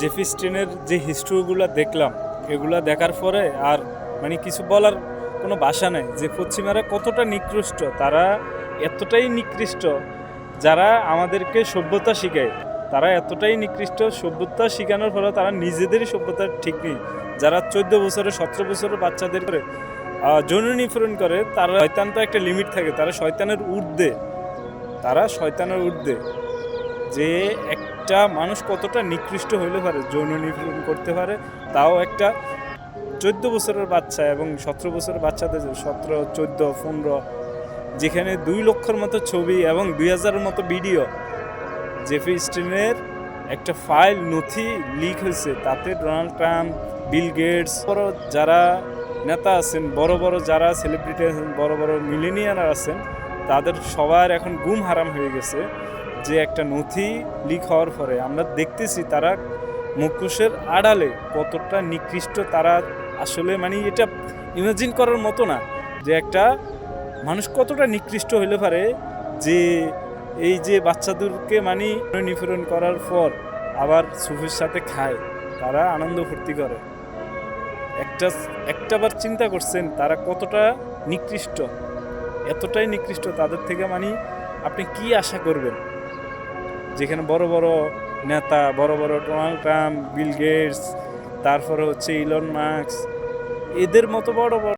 জেফি স্টিনের যে হিস্ট্রিগুলো দেখলাম, এগুলা দেখার পরে আর মানে কিছু বলার কোনো ভাষা নেই যে পশ্চিমারা কতটা নিকৃষ্ট। তারা এতটাই নিকৃষ্ট, যারা আমাদেরকে সভ্যতা শিখায় তারা এতটাই নিকৃষ্ট। সভ্যতা শেখানোর ফলে তারা নিজেদেরই সভ্যতা ঠিক নেই। যারা 14 বছরের 17 বছরের বাচ্চাদের করে যৌন নিপীড়ন করে, তারা শয়তান তো একটা লিমিট থাকে, তারা শয়তানের ঊর্ধ্বে, যে একটা মানুষ কতটা নিকৃষ্ট হইলে পারে, যৌন নিপীড়ন করতে পারে, তাও একটা 14 বছরের বাচ্চা এবং 17 বছরের বাচ্চাদের, 17, 14, 15, যেখানে 2 লক্ষের মতো ছবি এবং 2000-এর মতো ভিডিও। জেফি স্টিনের একটা ফাইল নথি লিক হয়েছে, তাতে ডোনাল্ড ট্রাম্প, বিল গেটস, বড় যারা নেতা আছেন, বড় বড় যারা সেলিব্রিটি আছেন, বড় বড় মিলেনিয়ার আছেন, তাদের সবার এখন ঘুম হারাম হয়ে গেছে যে একটা নথি লিক হওয়ার পরে আমরা দেখতেছি তারা মুখোশের আড়ালে কতটা নিকৃষ্ট। তারা আসলে মানে এটা ইমাজিন করার মতো না যে একটা মানুষ কতটা নিকৃষ্ট হইলে পারে, যে এই যে বাচ্চাদেরকে মানে নিপীড়ন করার পর আবার সুফের সাথে খায়, তারা আনন্দ ফুর্তি করে। একটাবার চিন্তা করছেন তারা কতটা নিকৃষ্ট, এতটাই নিকৃষ্ট। তাদের থেকে মানে আপনি কি আশা করবেন? যেখানে বড় বড় নেতা, বড় বড় ডোনাল্ড ট্রাম্প, বিল গেটস, তারপরে হচ্ছে ইলন মাস্ক, এদের মতো বড় বড়